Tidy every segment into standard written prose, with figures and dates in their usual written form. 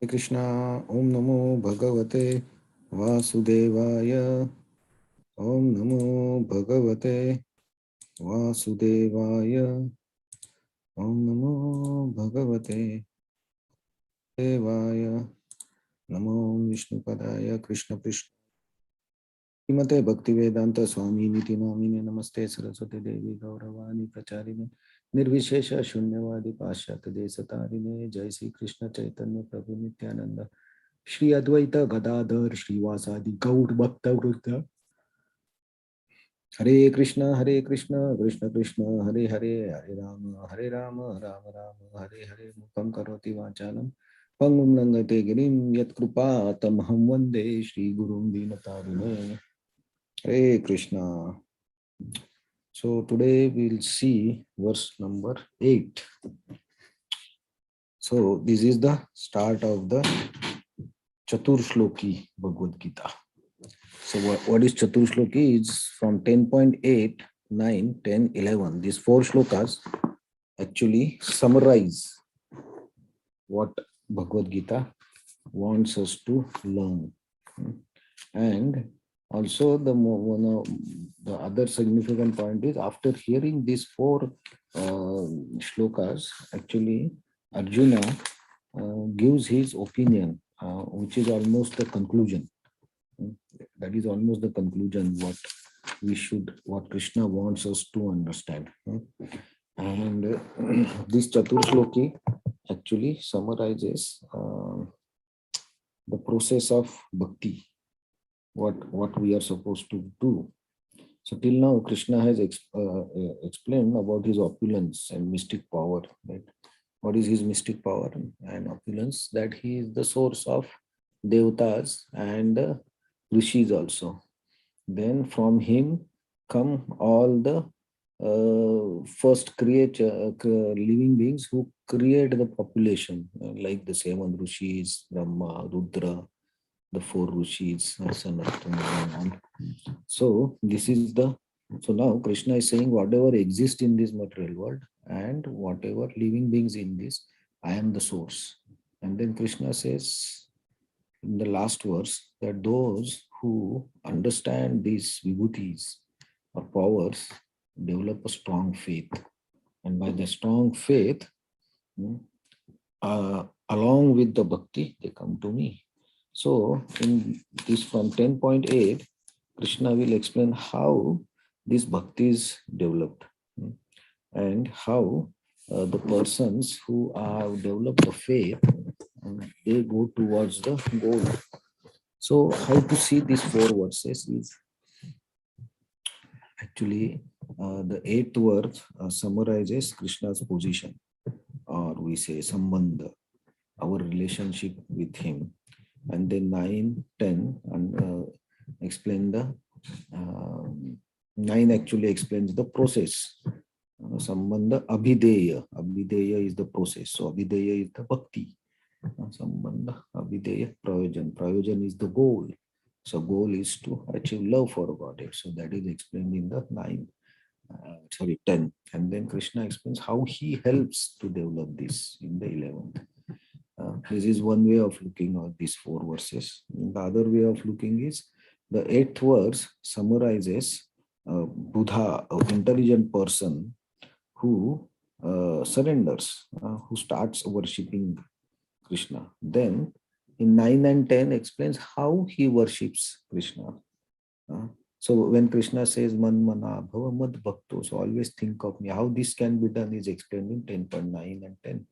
Hare Krishna. Om Namo Bhagavate Vasudevaya. Om Namo Bhagavate Vasudevaya. Om Namo Bhagavate Devaya. Namo Vishnu Padaya Krishna Prishna. Srimate Bhaktivedanta Swami Niti Namine Namaste Saraswati Devi Gauravani Pracharine Nirvishesha Shunyavadi Pashyata Desatarine Jai Sri Krishna Chaitanya Prabhu Nityananda Shri Advaita Gadadhar Srivasadi Gaur Bhakta Vrutta Hare Krishna Krishna Krishna Hare Hare Hare Rama Rama Rama Hare Hare Mukam Karoti Vachalam Pangum Nangate Girim Yat Krupa Tamham Vande Shri Gurum Dinatarine Hare Krishna. So today we'll see verse number 8. So this is the start of the Chatur Shloki Bhagavad Gita. So what is Chatur Shloki? It's from 10.8, 9, 10, 11. These four shlokas actually summarize what Bhagavad Gita wants us to learn. And also the other significant point is after hearing these four shlokas, actually Arjuna gives his opinion, which is almost the conclusion. That is almost the conclusion what Krishna wants us to understand. And this Chatur Shloki actually summarizes the process of bhakti, what we are supposed to do. So till now, Krishna has explained about his opulence and mystic power. Right? What is his mystic power and opulence? That he is the source of devatas and rishis also. Then from him come all the first living beings who create the population, like the seven rishis, Brahma, Rudra, the four rishis, Sanatana. So this is so now Krishna is saying whatever exists in this material world and whatever living beings in this, I am the source. And then Krishna says in the last verse that those who understand these vibhutis or powers develop a strong faith. And by the strong faith, along with the bhakti, they come to me. So in this from 10.8, Krishna will explain how this bhakti is developed and how the persons who have developed the faith, they go towards the goal. So how to see these four verses is actually the eighth verse summarizes Krishna's position, or we say sambandha, our relationship with him. And then 9, 10 and explain the 9 actually explains the process. Sambandha abhideya. Abhideya is the process. So abhideya is the bhakti. Sambandha abhideya prayojan. Prayojan is the goal. So goal is to achieve love for God. So that is explained in the 10. And then Krishna explains how he helps to develop this in the 11th. This is one way of looking at these four verses. The other way of looking is the 8th verse summarizes Buddha, an intelligent person who surrenders, who starts worshipping Krishna. Then in 9 and 10 explains how he worships Krishna. So when Krishna says man mana bhava mad bhakto, so always think of me. How this can be done is explained in 10.9 and 10.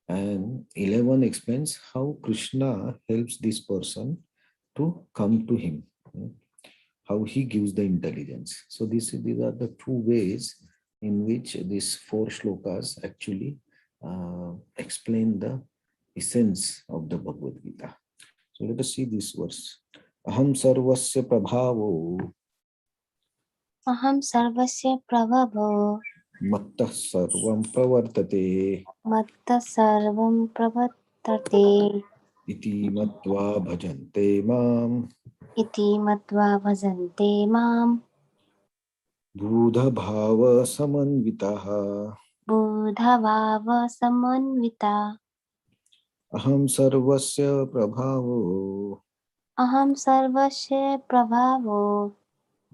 And 11 explains how Krishna helps this person to come to him, how he gives the intelligence. So these are the two ways in which these four shlokas actually explain the essence of the Bhagavad Gita. So let us see this verse. Aham sarvasya prabhavo Aham sarvasya prabhavo mattah sarvam pravartate matta sarvam pravartate iti matva bhajante mam iti matva bhajante mam Buddha bhava samanvitaha. buddhavava samanvita. Aham sarvasya prabhavo Aham sarvasya prabhavo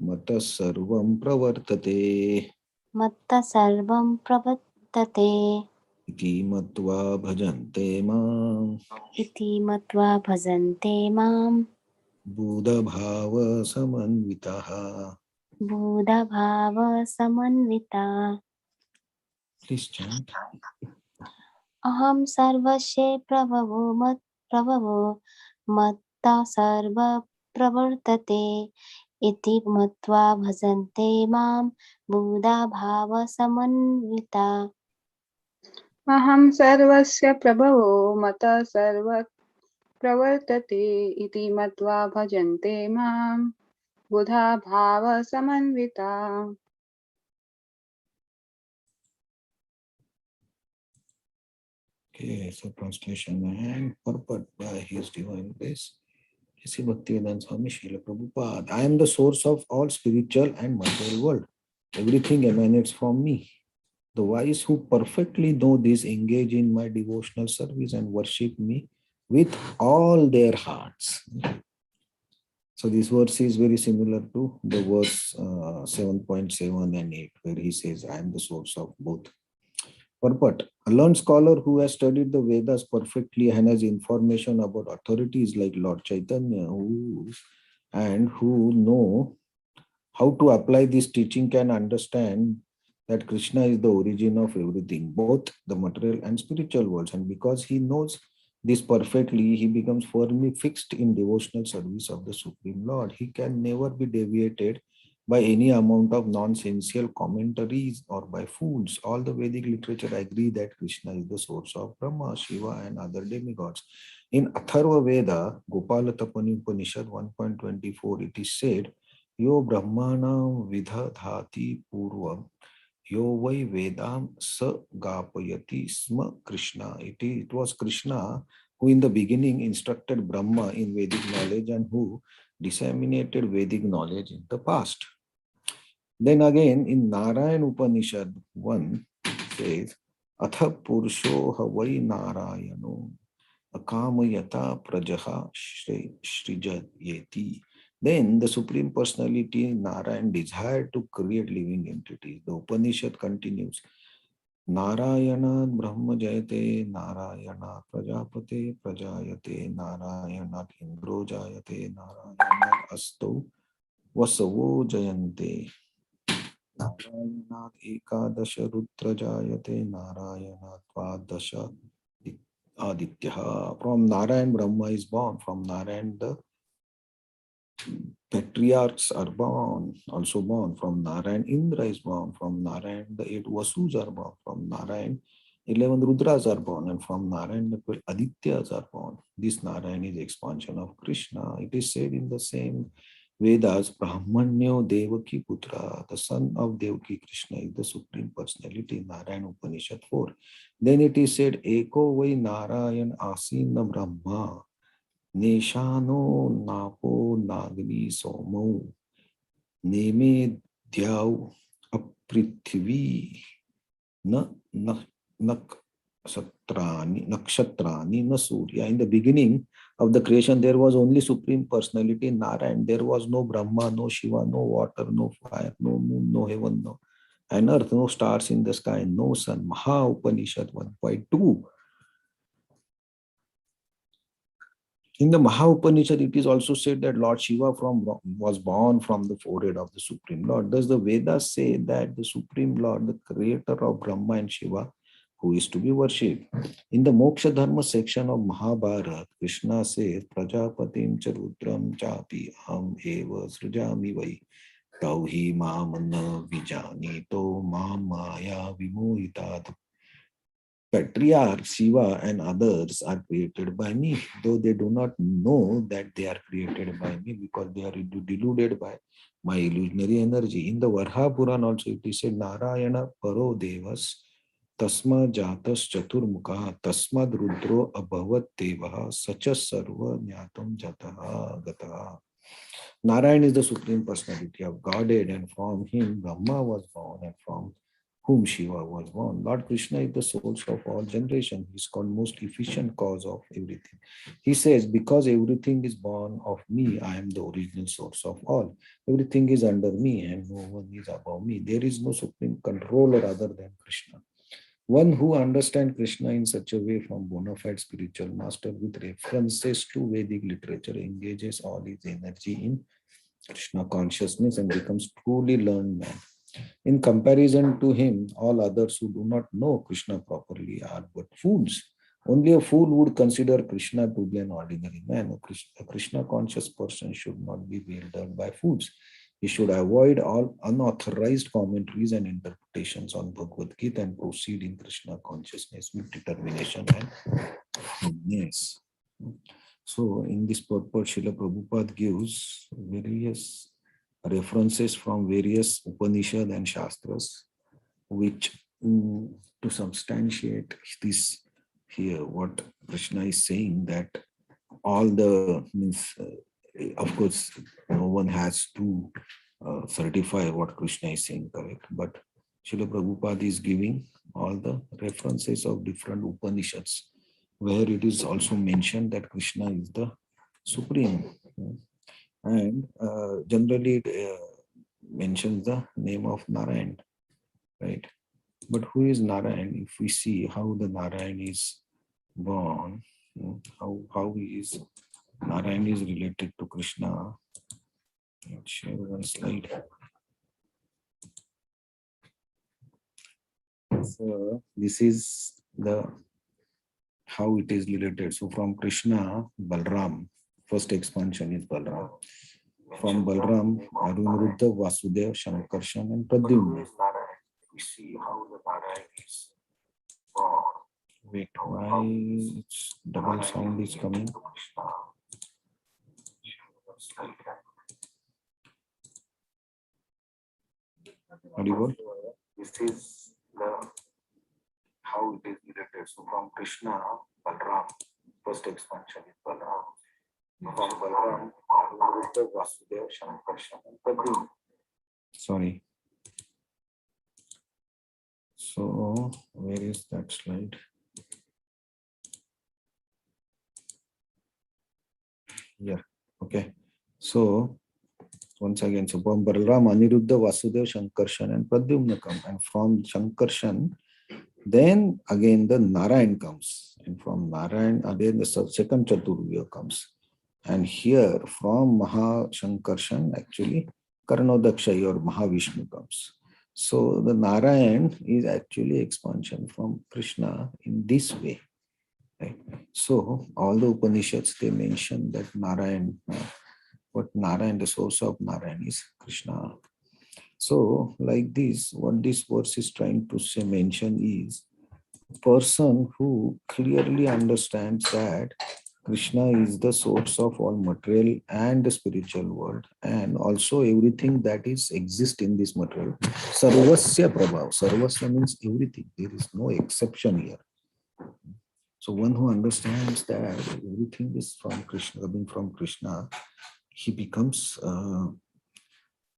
matas sarvam pravartate matta sarvam pravattate iti matva bhajante mam iti matva bhajante mam Buddha bhava samanvitaha. Buddha bhava samanvita. Please chant. Aham sarvasya prabhavo matta sarva pravartate iti matva bhajante mam Buddha bhava samanvita. अहं सर्वस्य प्रभवो मतः सर्व प्रवर्तते इति मत्वा भजन्ते मां बुधा भाव समन्विता. Okay, so translation and purport by His Divine Grace. Sri Bhaktivedanta Swami Srila Prabhupada. I am the source of all spiritual and material world. Everything emanates from me. The wise who perfectly know this engage in my devotional service and worship me with all their hearts. So this verse is very similar to the verse 7.7 and 8, where he says, I am the source of both. Purport. A learned scholar who has studied the Vedas perfectly and has information about authorities like Lord Chaitanya who know how to apply this teaching can understand that Krishna is the origin of everything, both the material and spiritual worlds. And because he knows this perfectly, he becomes firmly fixed in devotional service of the Supreme Lord. He can never be deviated by any amount of nonsensical commentaries or by fools. All the Vedic literature agree that Krishna is the source of Brahma, Shiva, and other demigods. In Atharva Veda, Gopala Tapani Upanishad 1.24, it is said, Yo Brahmana Vidhati Purvam, Yo Vai Vedam Sa Gapayati Sma Krishna. It was Krishna who in the beginning instructed Brahma in Vedic knowledge and who disseminated Vedic knowledge in the past. Then again in Narayan Upanishad 1 says, Atha Purusho Havai Narayano Akamayata Prajaha Srijayeti. Then the Supreme Personality Narayan desired to create living entities. The Upanishad continues, Narayana Brahma Jayate, Narayana Prajapate Prajayate, Narayana Indro Jayate, Narayana Asto Vasavo Jayante. Narayana Ekadasha Rudra Jayate, Narayana Dvadasha Aditya. From Narayan, Brahma is born. From Narayan, the patriarchs are born, also born. From Narayan, Indra is born. From Narayan, the 8 Vasus are born. From Narayan, 11 Rudras are born. And from Narayan, the 12 Adityas are born. This Narayan is expansion of Krishna. It is said in the same Vedas, Brahmanyo Devaki Putra, the son of Devaki Krishna is the Supreme Personality, Narayan Upanishad 4. Then it is said, Eko Vai Narayan Asina Brahma, Neshano Napo Nagni Somo, Neme Dhyau Aprithvi Nakshatrani Na Surya. In the beginning of the creation, there was only Supreme Personality Narayan. There was no Brahma, no Shiva, no water, no fire, no moon, no heaven, no and earth, no stars in the sky, no sun. Maha Upanishad 1.2. In the Maha Upanishad, it is also said that Lord Shiva was born from the forehead of the Supreme Lord. Does the Vedas say that the Supreme Lord, the creator of Brahma and Shiva, who is to be worshipped? In the Moksha Dharma section of Mahabharata, Krishna says, Prajapatim cha rudram chapi aham eva srujami vai tauhi mamana vijanito mamaya vimohitat. Patriarch Shiva and others are created by me, though they do not know that they are created by me because they are deluded by my illusionary energy. In the Varha Puran also it is said, Narayana Paro Devas Tasma Jatas Chaturmukha Tasmad Rudro Abhavat Devaha Sacha Sarva Nyatam Jataha Gataha. Narayan is the Supreme Personality of Godhead, and from him Brahma was born, and from whom Shiva was born. Lord Krishna is the source of all generation. He is called most efficient cause of everything. He says, because everything is born of me, I am the original source of all. Everything is under me and no one is above me. There is no supreme controller other than Krishna. One who understands Krishna in such a way from bona fide spiritual master with references to Vedic literature engages all his energy in Krishna consciousness and becomes truly learned man. In comparison to him, all others who do not know Krishna properly are but fools. Only a fool would consider Krishna to be an ordinary man. A Krishna conscious person should not be wielded by fools. He should avoid all unauthorized commentaries and interpretations on Bhagavad Gita and proceed in Krishna consciousness with determination and firmness. So, in this purport, Srila Prabhupada gives various references from various Upanishad and Shastras, which to substantiate this here, what Krishna is saying, that all the means, of course, no one has to certify what Krishna is saying, correct? But Srila Prabhupada is giving all the references of different Upanishads, where it is also mentioned that Krishna is the supreme. And generally it mentions the name of Narayan, right? But who is Narayan? If we see how the Narayan is born, how is Narayan is related to Krishna. Let's share one slide. So this is the how it is related. So from Krishna, Balram, first expansion is Balram. From Balram, Arunaruddha, Vasudeva, Shankarshan, and Pradyumna. We see how the Narayan is born. Wait, why it's double sound is coming? Audible? This is the how it is related. So from Krishna, Balram, first expansion is Balram. From Balram, Arunaruddha, Vasudeva, Shankarshan, and Pradyumna. Sorry. So where is that slide? Yeah. Okay. So once again, so from Balram, Aniruddha, Vasudeva, Shankarshan, and Pradyumna come. And from Shankarshan, then again the Narayan comes. And from Narayan, again the second Chaturvya comes. And here from Maha Shankarshan, actually Karnodakshayi or Mahavishnu comes. So the Narayan is actually expansion from Krishna in this way. Right? So all the Upanishads, they mention that Narayan, but Narayan, the source of Narayan is Krishna. So like this, what this verse is trying to say, mention is a person who clearly understands that Krishna is the source of all material and the spiritual world, and also everything that is exist in this material. Sarvasya Prabhav. Sarvasya means everything. There is no exception here. So one who understands that everything is from Krishna, coming from Krishna, he becomes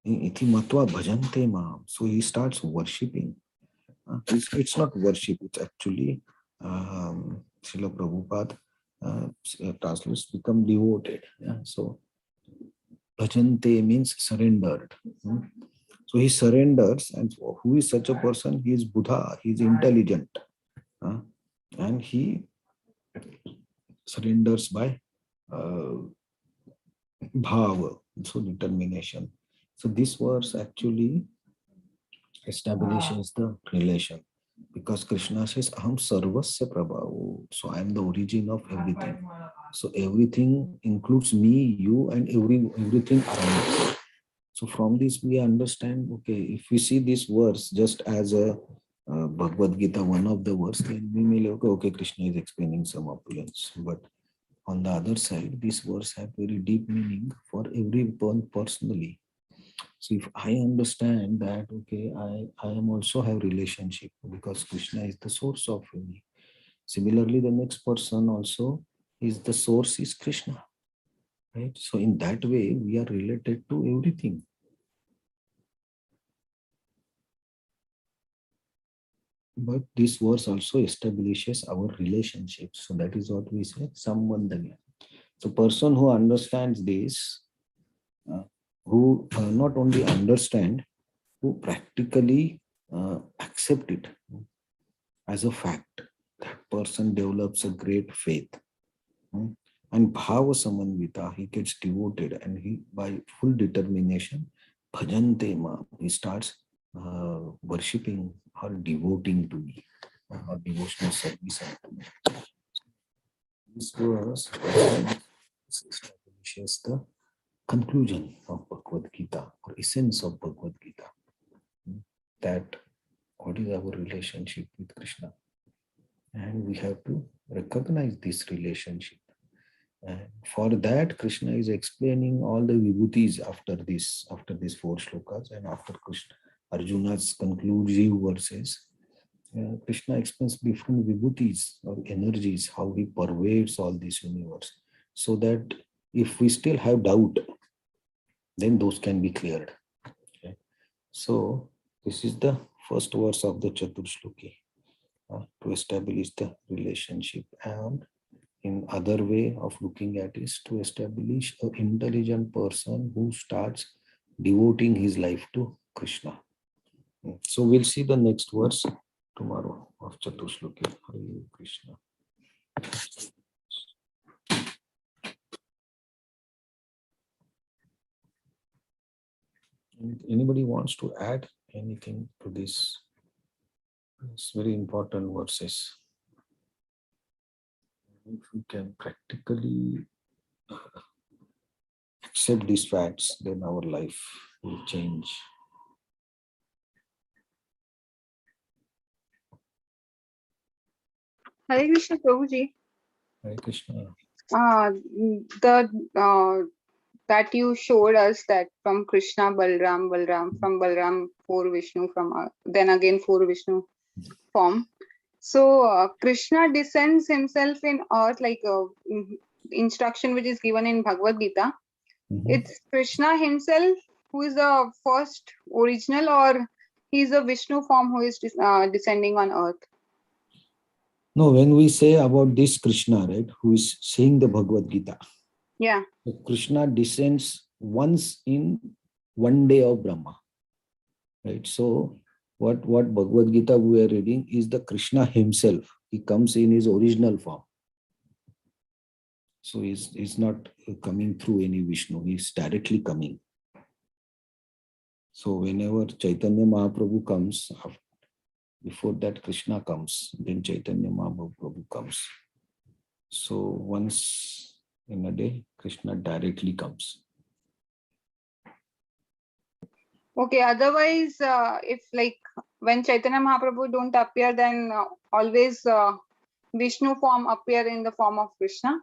iti matva bhajante mam. So he starts worshipping. It's not worship, it's actually Srila Prabhupada translates become devoted. Yeah? So bhajante means surrendered. So he surrenders, and who is such a person? He is Buddha, he is intelligent. And he surrenders by bhava, so determination. So this verse actually establishes the relation, because Krishna says aham sarvasya prabhavu, so I am the origin of everything. So everything includes me, you, and everything around us. So from this we understand, okay, if we see this verse just as a Bhagavad Gita, one of the verse, then we may look, okay, Krishna is explaining some opulence. But on the other side, this verse have very deep meaning for everyone personally. So if I understand that, okay, I am also have relationship because Krishna is the source of me. Similarly, the next person also is the source is Krishna, right? So in that way, we are related to everything. But this verse also establishes our relationships. So that is what we say, sambandha. So person who understands this, who not only understand, who practically accept it as a fact, that person develops a great faith. And bhava samanvita, he gets devoted, and he by full determination, bhajante ma, he starts worshipping or devoting to me, or devotional service unto me. This verse establishes the conclusion of Bhagavad Gita, or essence of Bhagavad Gita, that what is our relationship with Krishna, and we have to recognize this relationship. And for that, Krishna is explaining all the vibhutis after these 4 shlokas, and after Krishna, Arjuna's conclusive verses. Krishna explains different vibhutis or energies, how he pervades all this universe, so that if we still have doubt, then those can be cleared. Okay. So this is the first verse of the Chatur Shloki, to establish the relationship. And in other way of looking at is to establish an intelligent person who starts devoting his life to Krishna. So we'll see the next verse tomorrow of Chatur Shloki. Hare Krishna. Anybody wants to add anything to this? It's very important verses. If we can practically accept these facts, then our life will change. Hare Krishna, Prabhuji. Hare Krishna. The that you showed us that from Krishna, Balram, from Balram 4 Vishnu, from then again 4 Vishnu form. So Krishna descends himself in earth, like instruction which is given in Bhagavad Gita. It's Krishna himself who is the first original, or he's a Vishnu form who is descending on earth? No, when we say about this Krishna, right, who is saying the Bhagavad Gita, yeah, Krishna descends once in one day of Brahma, right? So what Bhagavad Gita we are reading is the Krishna himself. He comes in his original form. So he's not coming through any Vishnu. He's directly coming. So whenever Chaitanya Mahaprabhu comes, before that Krishna comes, then Chaitanya Mahaprabhu comes. So once in a day, Krishna directly comes. okay. Otherwise, if like when Chaitanya Mahaprabhu don't appear, then always Vishnu form appear in the form of Krishna.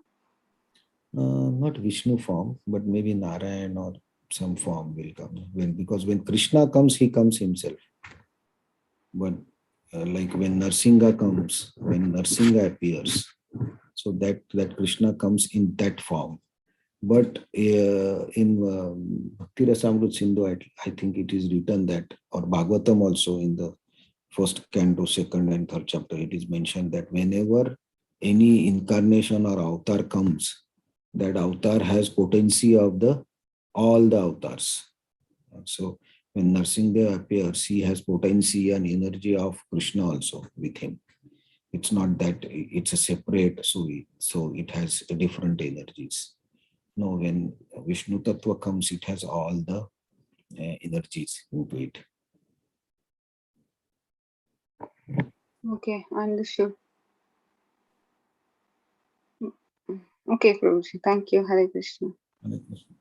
Not Vishnu form, but maybe Narayan or some form will come. Because when Krishna comes, he comes himself. But like when Narsinga comes, when Narsinga appears, so that Krishna comes in that form. But in Bhakti Rasamrita Sindhu, I think it is written that, or Bhagavatam also in the first canto, second and third chapter, it is mentioned that whenever any incarnation or avatar comes, that avatar has potency of all the avatars. So when Narsinga appears, he has potency and energy of Krishna also with him. It's not that it's a separate, so it has different energies. No, when Vishnu Tattva comes, it has all the energies into it. Okay, understood. Okay, Prabhuji. Thank you. Hare Krishna. Hare Krishna.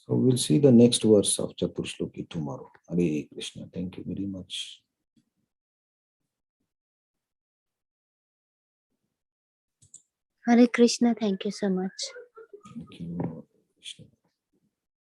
So we'll see the next verse of Chatur Shloki tomorrow. Hare Krishna. Thank you very much. Hare Krishna, thank you so much. Thank you, Krishna.